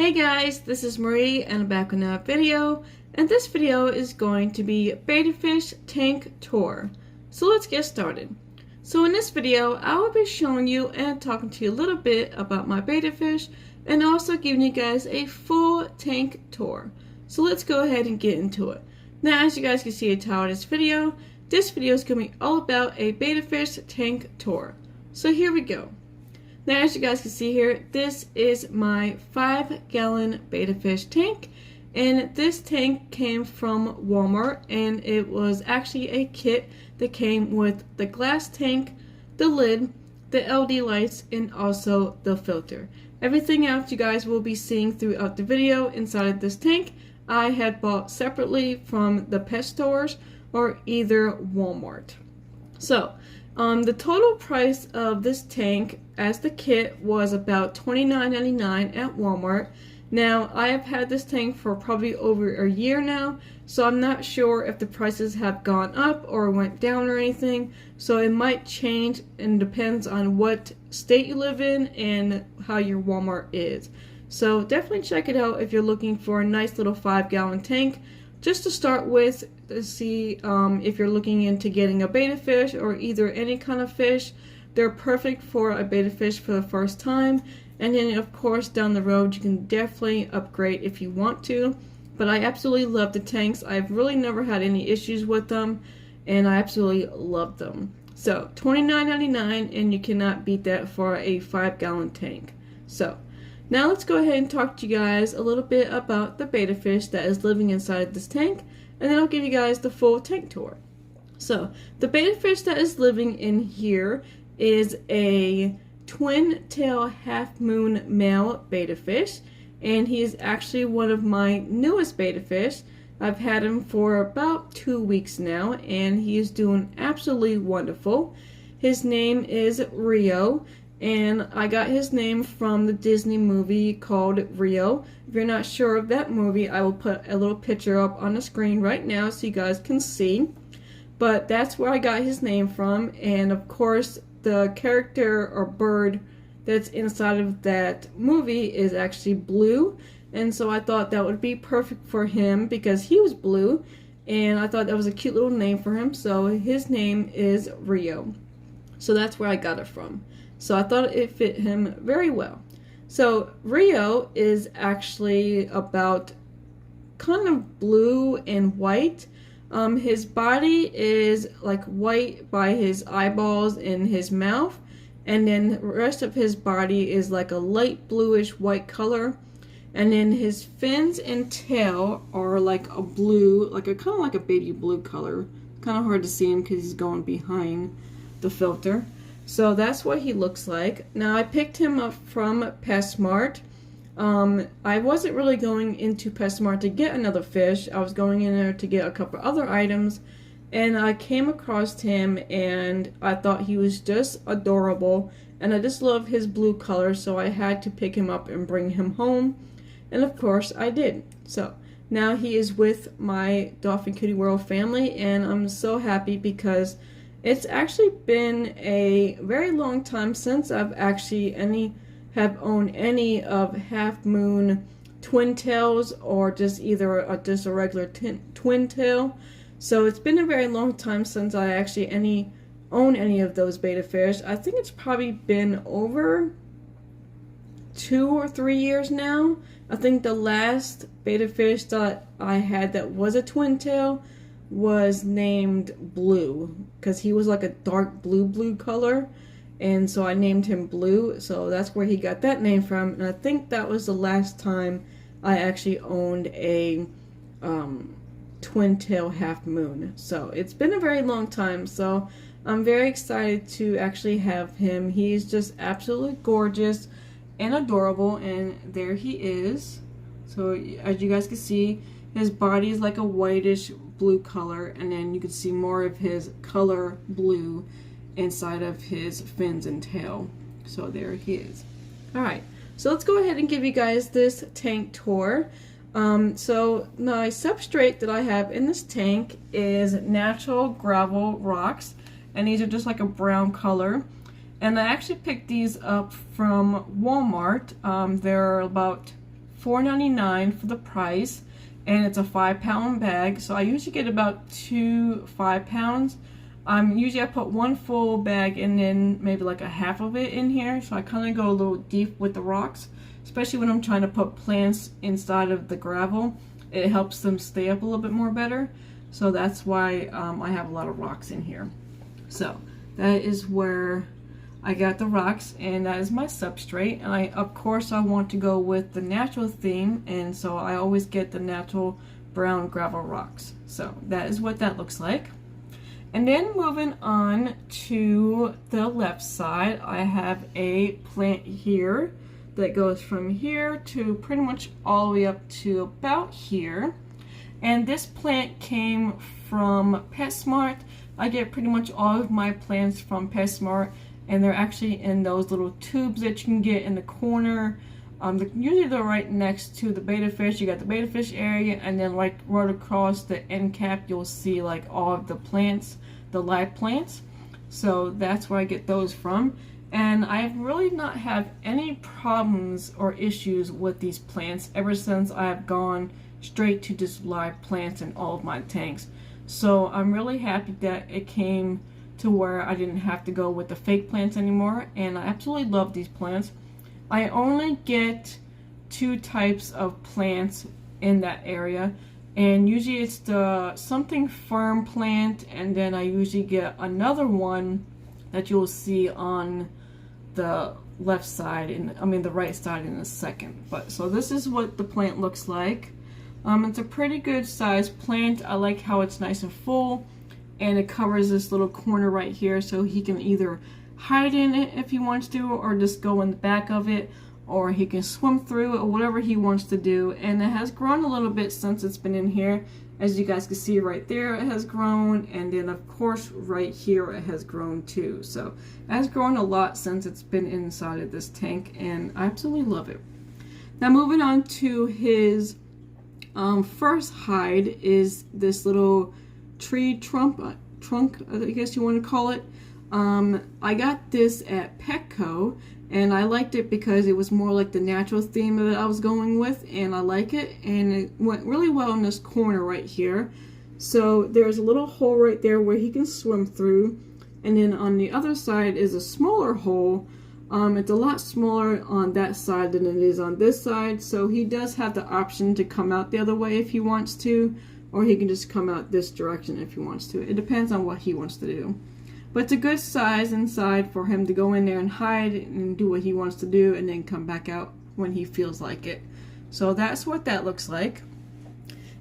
Hey guys, this is Marie and I'm back with another video, and this video is going to be Betta Fish Tank Tour. So let's get started. So in this video, I will be showing you and talking to you a little bit about my betta fish and also giving you guys a full tank tour. So let's go ahead and get into it. Now as you guys can see the title of this video is going to be all about a betta fish tank tour. So here we go. Now as you guys can see here, this is my 5-gallon betta fish tank, and this tank came from Walmart, and it was actually a kit that came with the glass tank, the lid, the LED lights, and also the filter. Everything else you guys will be seeing throughout the video inside of this tank I had bought separately from the pet stores or either Walmart. So the total price of this tank as the kit was about $29.99 at Walmart. Now I have had this tank for probably over a year now, so I'm not sure if the prices have gone up or went down or anything, so it might change and depends on what state you live in and how your Walmart is. So definitely check it out if you're looking for a nice little 5-gallon tank just to start with, to see if you're looking into getting a betta fish or either any kind of fish. They're perfect for a betta fish for the first time, and then of course down the road you can definitely upgrade if you want to. But I absolutely love the tanks. I've really never had any issues with them, and I absolutely love them. So $29.99, and you cannot beat that for a 5-gallon tank. So now let's go ahead and talk to you guys a little bit about the betta fish that is living inside this tank, and then I'll give you guys the full tank tour. So the betta fish that is living in here is a Twintail Halfmoon male betta fish, and he is actually one of my newest betta fish. I've had him for about 2 weeks now, and he is doing absolutely wonderful. His name is Rio, and I got his name from the Disney movie called Rio. If you're not sure of that movie, I will put a little picture up on the screen right now so you guys can see. But that's where I got his name from, and of course the character or bird that's inside of that movie is actually blue, and so I thought that would be perfect for him because he was blue, and I thought that was a cute little name for him, so his name is Rio. So that's where I got it from. So I thought it fit him very well. So Rio is actually about kind of blue and white. His body is like white by his eyeballs and his mouth, and then the rest of his body is like a light bluish white color, and then his fins and tail are like a blue, like a kind of like a baby blue color. Kind of hard to see him because he's going behind the filter. So that's what he looks like. Now I picked him up from PetSmart. I wasn't really going into PetSmart to get another fish. I was going in there to get a couple other items, and I came across him and I thought he was just adorable, and I just love his blue color, so I had to pick him up and bring him home, and of course I did. So now he is with my Dolphin Kitty World family, and I'm so happy because it's actually been a very long time since I've actually have owned any of Halfmoon Twintails or just either a regular Twintail. So it's been a very long time since I actually own any of those betta fish. I think it's probably been over 2 or 3 years now. I think the last betta fish that I had that was a Twintail was named Blue because he was like a dark blue color, and so I named him Blue, so that's where he got that name from. And I think that was the last time I actually owned a Twintail Halfmoon. So it's been a very long time, so I'm very excited to actually have him. He's just absolutely gorgeous and adorable, and there he is. So as you guys can see, his body is like a whitish blue color, and then you can see more of his color blue inside of his fins and tail. So there he is. Alright, so let's go ahead and give you guys this tank tour. So my substrate that I have in this tank is natural gravel rocks, and these are just like a brown color. And I actually picked these up from Walmart. They're about $4.99 for the price, and it's a 5-pound bag. So I usually get about 2 5-pounds. Usually I put one full bag and then maybe like a half of it in here. So I kind of go a little deep with the rocks, especially when I'm trying to put plants inside of the gravel. It helps them stay up a little bit more better. So that's why I have a lot of rocks in here. So that is where I got the rocks, and that is my substrate. And of course I want to go with the natural theme, and so I always get the natural brown gravel rocks. So that is what that looks like. And then moving on to the left side, I have a plant here that goes from here to pretty much all the way up to about here. And this plant came from PetSmart. I get pretty much all of my plants from PetSmart, and they're actually in those little tubes that you can get in the corner. Usually they're right next to the betta fish. You got the betta fish area, and then like right across the end cap you'll see like all of the plants, the live plants. So that's where I get those from, and I've really not had any problems or issues with these plants ever since I've gone straight to just live plants in all of my tanks. So I'm really happy that it came to where I didn't have to go with the fake plants anymore, and I absolutely love these plants. I only get 2 types of plants in that area, and usually it's the something firm plant, and then I usually get another one that you'll see on the left side, the right side in a second. But so this is what the plant looks like. It's a pretty good sized plant. I like how it's nice and full, and it covers this little corner right here, so he can either hide in it if he wants to, or just go in the back of it, or he can swim through it, or whatever he wants to do. And it has grown a little bit since it's been in here. As you guys can see right there, it has grown, and then of course right here it has grown too. So it has grown a lot since it's been inside of this tank, and I absolutely love it. Now moving on to his first hide is this little tree trunk, I guess you want to call it. I got this at Petco, and I liked it because it was more like the natural theme that I was going with, and I like it, and it went really well in this corner right here. So there's a little hole right there where he can swim through, and then on the other side is a smaller hole. It's a lot smaller on that side than it is on this side, so he does have the option to come out the other way if he wants to, or he can just come out this direction if he wants to. It depends on what he wants to do. But it's a good size inside for him to go in there and hide and do what he wants to do, and then come back out when he feels like it. So that's what that looks like.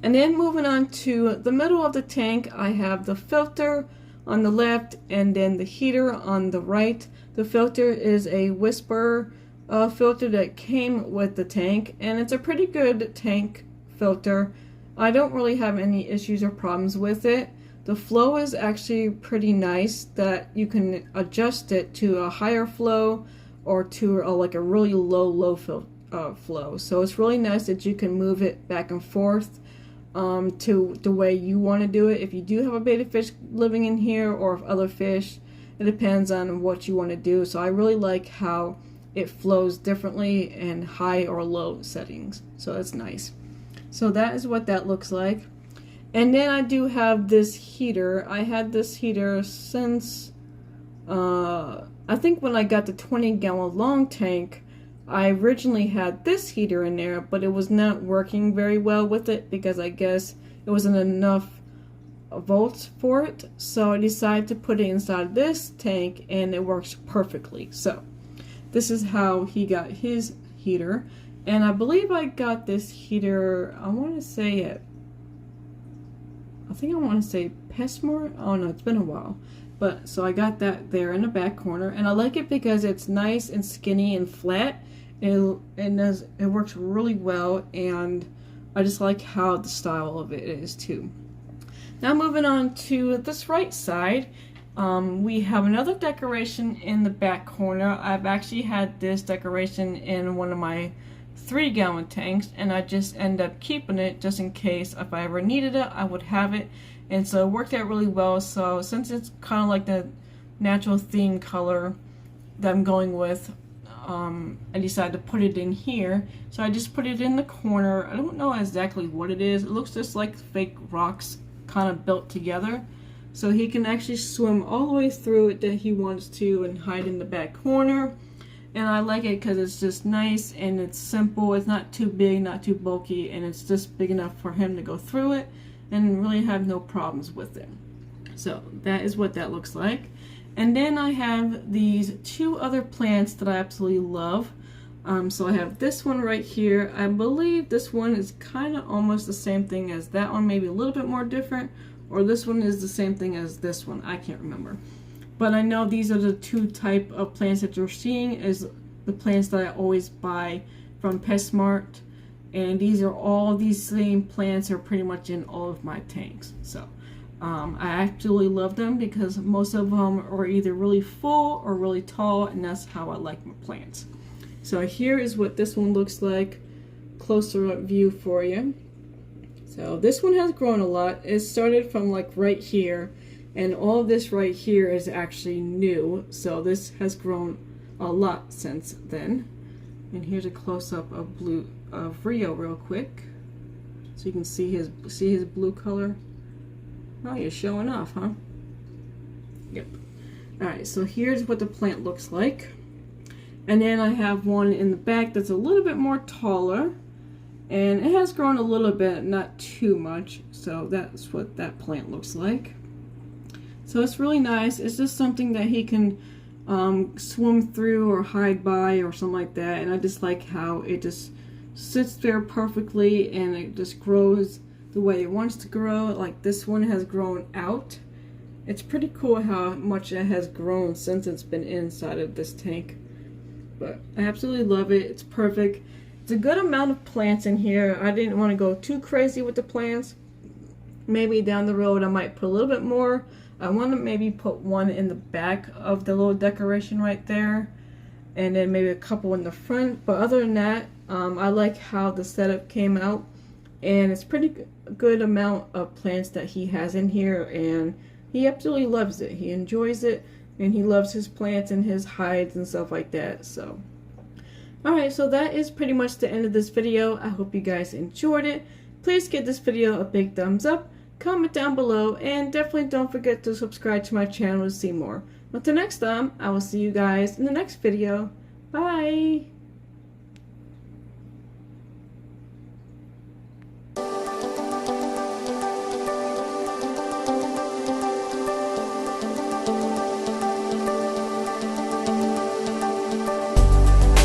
And then moving on to the middle of the tank, I have the filter on the left and then the heater on the right. The filter is a Whisper filter that came with the tank, and it's a pretty good tank filter. I don't really have any issues or problems with it. The flow is actually pretty nice, that you can adjust it to a higher flow or to like a really low flow. So it's really nice that you can move it back and forth to the way you want to do it. If you do have a betta fish living in here, or if other fish, it depends on what you want to do. So I really like how it flows differently in high or low settings. So that's nice. So that is what that looks like. And then I do have this heater. I had this heater since, I think when I got the 20-gallon long tank, I originally had this heater in there, but it was not working very well with it because I guess it wasn't enough volts for it. So I decided to put it inside this tank, and it works perfectly. So this is how he got his heater. And I believe I got this heater, I want to say PetSmart. Oh no, it's been a while. But so I got that there in the back corner, and I like it because it's nice and skinny and flat. It works really well, and I just like how the style of it is too. Now moving on to this right side, we have another decoration in the back corner. I've actually had this decoration in one of my 3-gallon tanks, and I just end up keeping it just in case if I ever needed it, I would have it. And so it worked out really well. So since it's kind of like the natural theme color that I'm going with, I decided to put it in here. So I just put it in the corner. I don't know exactly what it is. It looks just like fake rocks kind of built together. So he can actually swim all the way through it that he wants to and hide in the back corner. And I like it because it's just nice and it's simple. It's not too big, not too bulky, and it's just big enough for him to go through it and really have no problems with it. So that is what that looks like. And then I have these two other plants that I absolutely love. So I have this one right here. I believe this one is kind of almost the same thing as that one, maybe a little bit more different, or this one is the same thing as this one. I can't remember. But I know these are the two type of plants that you're seeing is the plants that I always buy from PetSmart. And these are all these same plants are pretty much in all of my tanks. So I absolutely love them because most of them are either really full or really tall, and that's how I like my plants. So here is what this one looks like, closer up view for you. So this one has grown a lot. It started from like right here, and all of this right here is actually new. So this has grown a lot since then. And here's a close-up of Rio real quick, so you can see his blue color. Oh, you're showing off, huh? Yep. Alright, so here's what the plant looks like. And then I have one in the back that's a little bit more taller. And it has grown a little bit, not too much. So that's what that plant looks like. So it's really nice. It's just something that he can swim through or hide by or something like that. And I just like how it just sits there perfectly and it just grows the way it wants to grow. Like this one has grown out. It's pretty cool how much it has grown since it's been inside of this tank. But I absolutely love it. It's perfect. It's a good amount of plants in here. I didn't want to go too crazy with the plants. Maybe down the road I might put a little bit more. I want to maybe put one in the back of the little decoration right there, and then maybe a couple in the front. But other than that, I like how the setup came out, and it's pretty good amount of plants that he has in here, and he absolutely loves it. He enjoys it, and he loves his plants and his hides and stuff like that. So alright, so that is pretty much the end of this video. I hope you guys enjoyed it. Please give this video a big thumbs up, comment down below, and definitely don't forget to subscribe to my channel to see more. Until next time, I will see you guys in the next video. Bye!